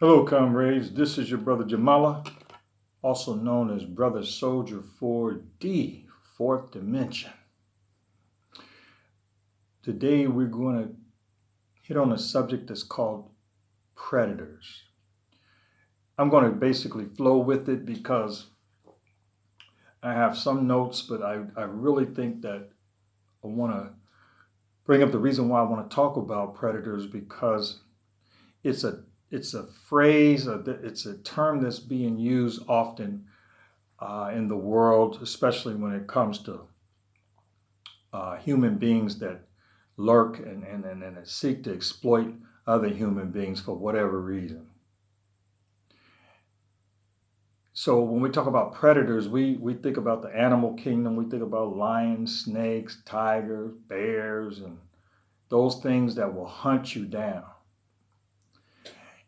Hello, comrades. This is your brother Jamala, also known as Brother Soldier 4D, Fourth Dimension. Today, we're going to hit on a subject that's called predators. I'm going to basically flow with it because I have some notes, but I really think that I want to bring up the reason why I want to talk about predators because it's a phrase, it's a term that's being used often in the world, especially when it comes to human beings that lurk and seek to exploit other human beings for whatever reason. So when we talk about predators, we think about the animal kingdom. We think about lions, snakes, tigers, bears, and those things that will hunt you down.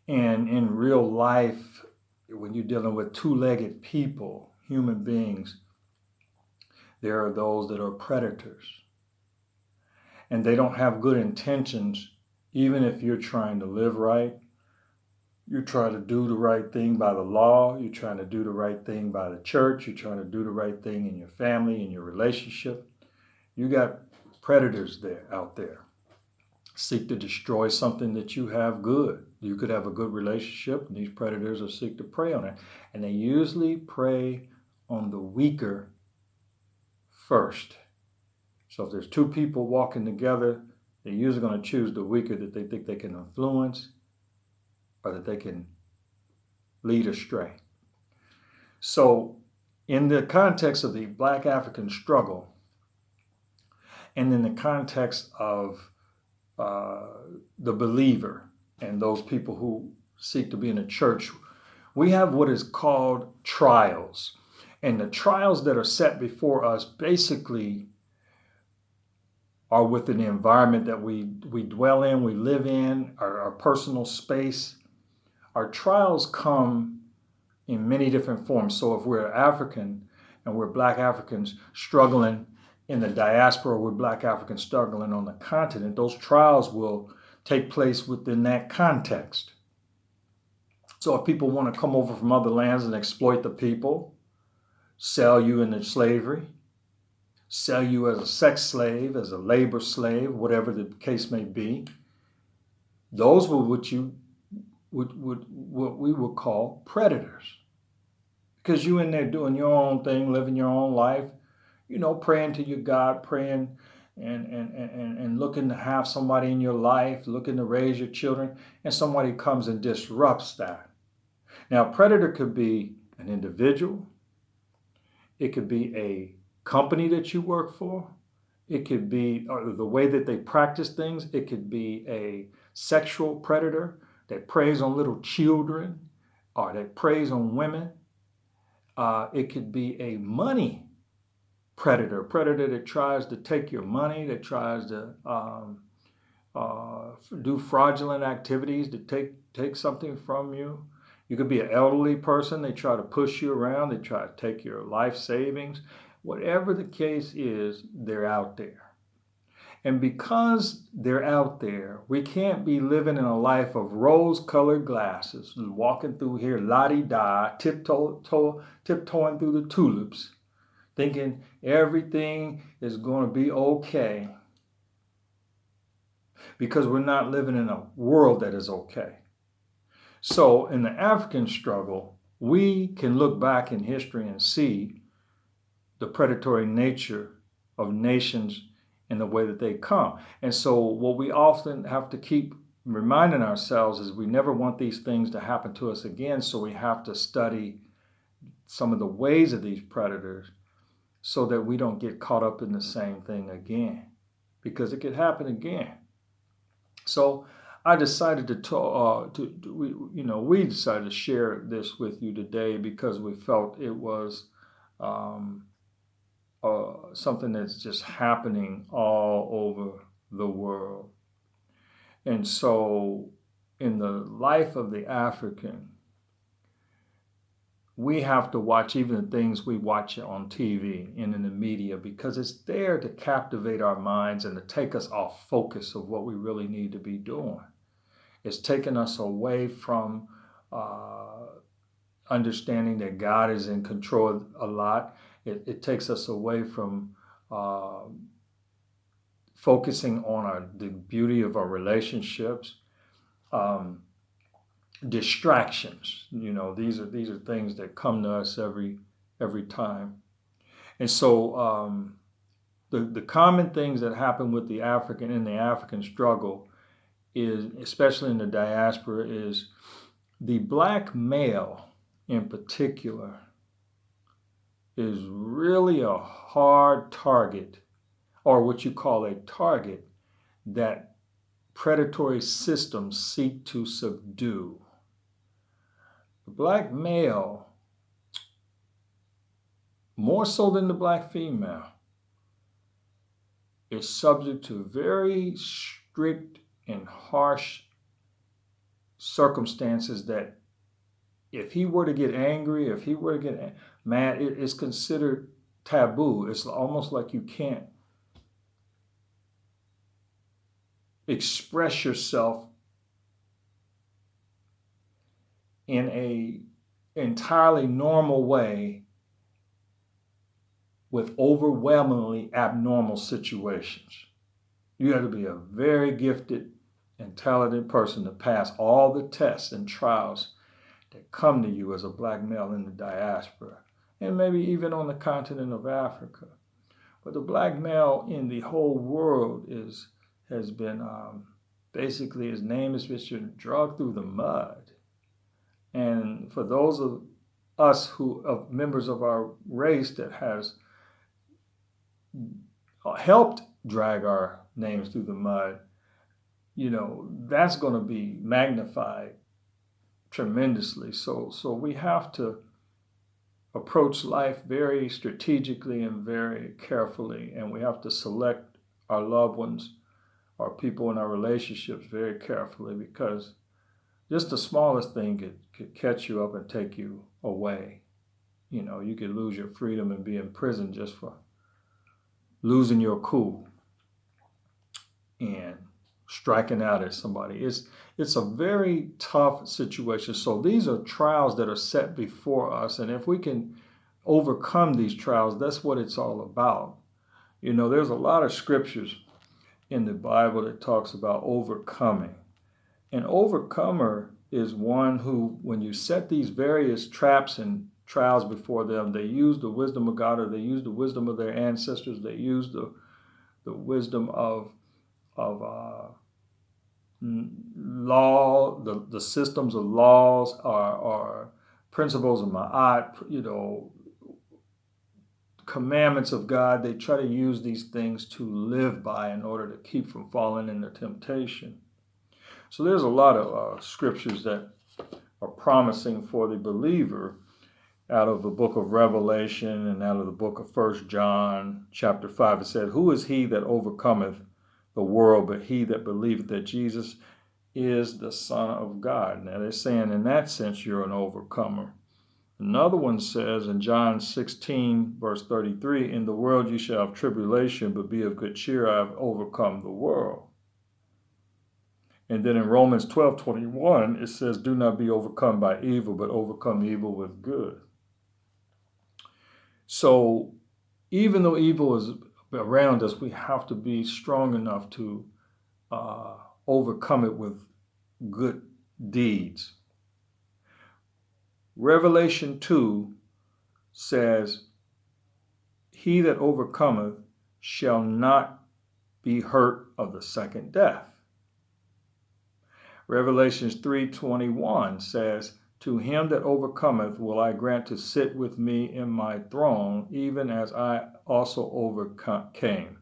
And in real life, when you're dealing with two-legged people, human beings, there are those that are predators. And they don't have good intentions, even if you're trying to live right. You're trying to do the right thing by the law. You're trying to do the right thing by the church. You're trying to do the right thing in your family, in your relationship. You got predators out there. Seek to destroy something that you have good. You could have a good relationship, and these predators will seek to prey on it. And they usually prey on the weaker first. So if there's two people walking together, they're usually going to choose the weaker that they think they can influence or that they can lead astray. So in the context of the Black African struggle, and in the context of the believer and those people who seek to be in a church, we have what is called trials. And the trials that are set before us basically are within the environment that we dwell in, we live in, our personal space. Our trials come in many different forms. So if we're African and we're Black Africans struggling in the diaspora, we're Black Africans struggling on the continent, those trials will take place within that context. So if people want to come over from other lands and exploit the people, sell you into slavery, sell you as a sex slave, as a labor slave, whatever the case may be, those were what we would call predators. Because you in there doing your own thing, living your own life, praying to your God, praying and looking to have somebody in your life, looking to raise your children, and somebody comes and disrupts that. Now, a predator could be an individual. It could be a company that you work for. It could be the way that they practice things. It could be a sexual predator that preys on little children or that preys on women. It could be a money predator that tries to take your money, that tries to do fraudulent activities to take something from you. You could be an elderly person. They try to push you around. They try to take your life savings. Whatever the case is, they're out there. And because they're out there, we can't be living in a life of rose-colored glasses, walking through here la-di-da, tiptoeing through the tulips, thinking everything is going to be okay, because we're not living in a world that is okay. So in the African struggle, we can look back in history and see the predatory nature of nations in the way that they come. And so what we often have to keep reminding ourselves is we never want these things to happen to us again. So we have to study some of the ways of these predators so that we don't get caught up in the same thing again, because it could happen again. So I decided to talk, we decided to share this with you today because we felt it was something that's just happening all over the world. And so in the life of the African, we have to watch even the things we watch on TV and in the media, because it's there to captivate our minds and to take us off focus of what we really need to be doing. It's taking us away from understanding that God is in control a lot. It takes us away from focusing on the beauty of our relationships. Distractions, these are things that come to us every time. And so the common things that happen with the African struggle is, especially in the diaspora, is the black male in particular is really a hard target, or what you call a target, that predatory systems seek to subdue. The black male, more so than the black female, is subject to very strict and harsh circumstances that if he were to get angry, if he were to get mad, it is considered taboo. It's almost like you can't express yourself in a entirely normal way with overwhelmingly abnormal situations. You have to be a very gifted and talented person to pass all the tests and trials that come to you as a black male in the diaspora, and maybe even on the continent of Africa. But the black male in the whole world has been basically, his name has been dragged through the mud. And for those of us of members of our race that has helped drag our names through the mud, that's going to be magnified tremendously. So we have to approach life very strategically and very carefully, and we have to select our loved ones, our people in our relationships very carefully, because just the smallest thing could catch you up and take you away. You could lose your freedom and be in prison just for losing your cool and striking out at somebody. It's a very tough situation. So these are trials that are set before us, and if we can overcome these trials, that's what it's all about. There's a lot of scriptures in the Bible that talks about overcoming. An overcomer is one who, when you set these various traps and trials before them, they use the wisdom of God, or they use the wisdom of their ancestors, they use the wisdom of law, the systems of laws, or principles of ma'at, commandments of God. They try to use these things to live by in order to keep from falling into temptation. So there's a lot of scriptures that are promising for the believer out of the book of Revelation and out of the book of 1 John chapter 5. It said, "Who is he that overcometh the world but he that believeth that Jesus is the Son of God?" Now they're saying in that sense you're an overcomer. Another one says in John 16 verse 33, "In the world you shall have tribulation, but be of good cheer, I have overcome the world." And then in Romans 12:21 it says, "Do not be overcome by evil, but overcome evil with good." So even though evil is around us, we have to be strong enough to overcome it with good deeds. Revelation 2 says, "He that overcometh shall not be hurt of the second death." Revelations 3:21 says, "To him that overcometh will I grant to sit with me in my throne, even as I also overcame,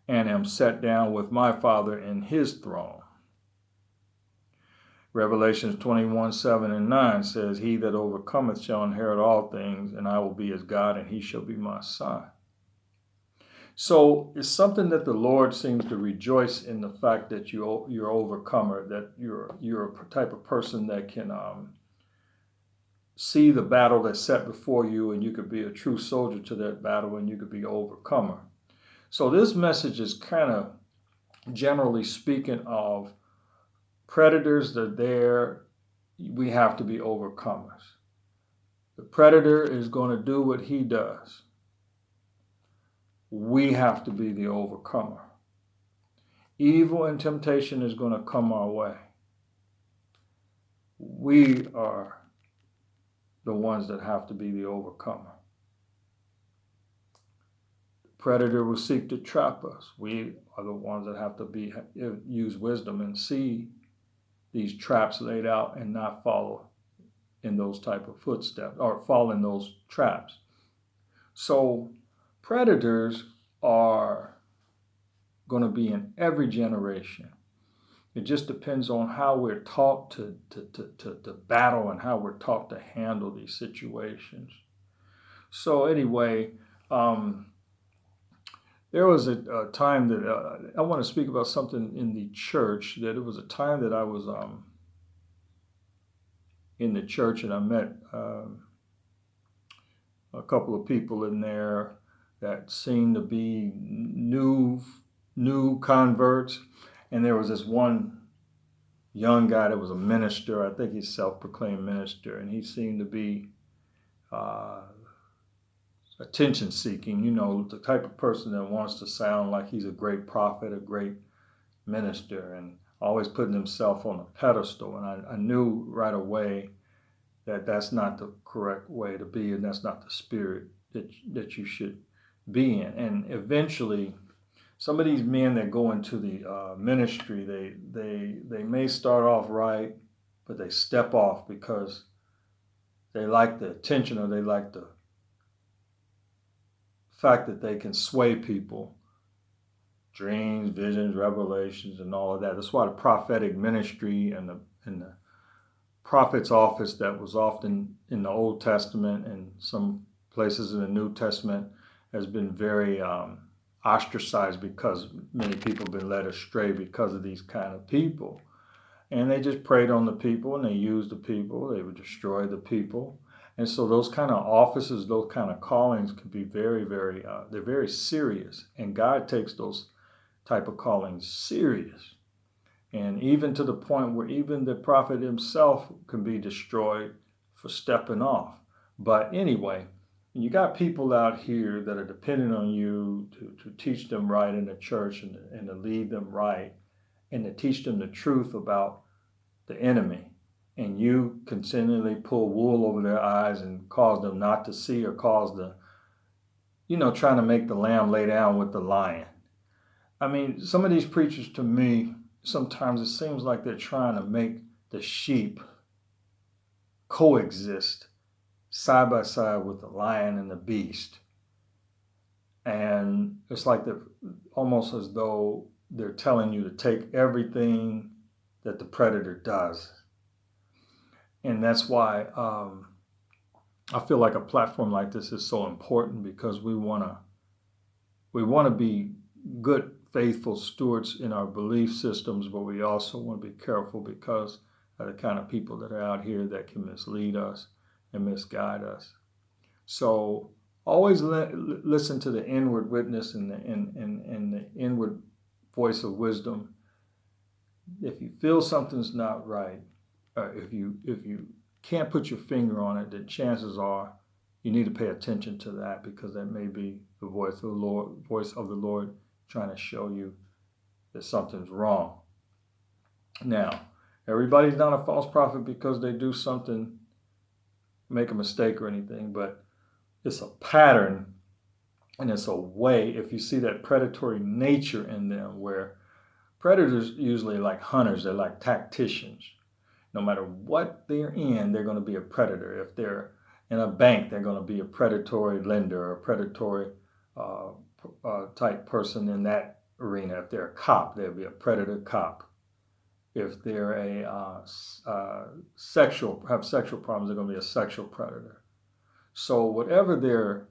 and am set down with my Father in his throne." Revelations 21:7 and 9 says, "He that overcometh shall inherit all things, and I will be his God, and he shall be my son." So it's something that the Lord seems to rejoice in, the fact that you're overcomer, that you're a type of person that can see the battle that's set before you, and you could be a true soldier to that battle, and you could be an overcomer. So this message is kind of generally speaking of predators that are there, we have to be overcomers. The predator is going to do what he does. We have to be the overcomer. Evil and temptation is going to come our way. We are the ones that have to be the overcomer. The predator will seek to trap us. We are the ones that have to use wisdom and see these traps laid out and not follow in those type of footsteps or fall in those traps. So predators are going to be in every generation. It just depends on how we're taught to battle and how we're taught to handle these situations. So anyway, there was a time that I want to speak about something in the church, that it was a time that I was in the church and I met a couple of people in there that seemed to be new converts. And there was this one young guy that was a minister. I think he's self-proclaimed minister, and he seemed to be attention-seeking, the type of person that wants to sound like he's a great prophet, a great minister, and always putting himself on a pedestal. And I knew right away that that's not the correct way to be, and that's not the spirit that you should be in. And eventually, some of these men that go into the ministry, they may start off right, but they step off because they like the attention, or they like the fact that they can sway people, dreams, visions, revelations, and all of that. That's why the prophetic ministry and the prophet's office that was often in the Old Testament and some places in the New Testament has been very ostracized, because many people have been led astray because of these kind of people. And they just preyed on the people, and they used the people. They would destroy the people. And so those kind of offices, those kind of callings can be very, very, they're very serious. And God takes those type of callings serious. And even to the point where even the prophet himself can be destroyed for stepping off. But anyway, you got people out here that are dependent on you to teach them right in the church, and to lead them right, and to teach them the truth about the enemy. And you continually pull wool over their eyes and cause them not to see, or cause trying to make the lamb lay down with the lion. I mean, some of these preachers, to me, sometimes it seems like they're trying to make the sheep coexist side by side with the lion and the beast. And it's like they're almost as though they're telling you to take everything that the predator does. And that's why I feel like a platform like this is so important, because we want to be good, faithful stewards in our belief systems, but we also want to be careful because of the kind of people that are out here that can mislead us and misguide us. So always listen to the inward witness and the inward voice of wisdom. If you feel something's not right, if you can't put your finger on it, then chances are you need to pay attention to that, because that may be the voice of the Lord trying to show you that something's wrong. Now, everybody's not a false prophet because they do something, make a mistake or anything, but it's a pattern, and it's a way. If you see that predatory nature in them, where predators usually like hunters, they're like tacticians. No matter what they're in, they're going to be a predator. If they're in a bank, they're going to be a predatory lender, or a predatory type person in that arena. If they're a cop, they'll be a predator cop. If they're have sexual problems, they're going to be a sexual predator. So whatever their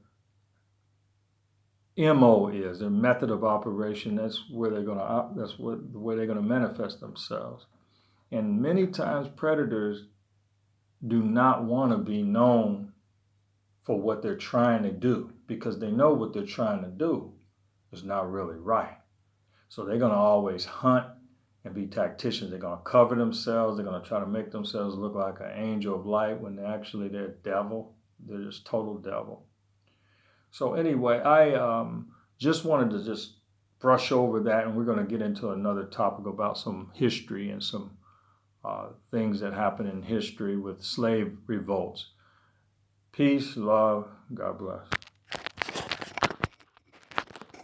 MO is, their method of operation, that's where they're going to manifest themselves. And many times predators do not want to be known for what they're trying to do, because they know what they're trying to do is not really right. So they're going to always hunt and be tacticians. They're going to cover themselves. They're going to try to make themselves look like an angel of light when actually they're devil. They're just total devil. So anyway, I just wanted to just brush over that, and we're going to get into another topic about some history and some things that happen in history with slave revolts. Peace, love, God bless.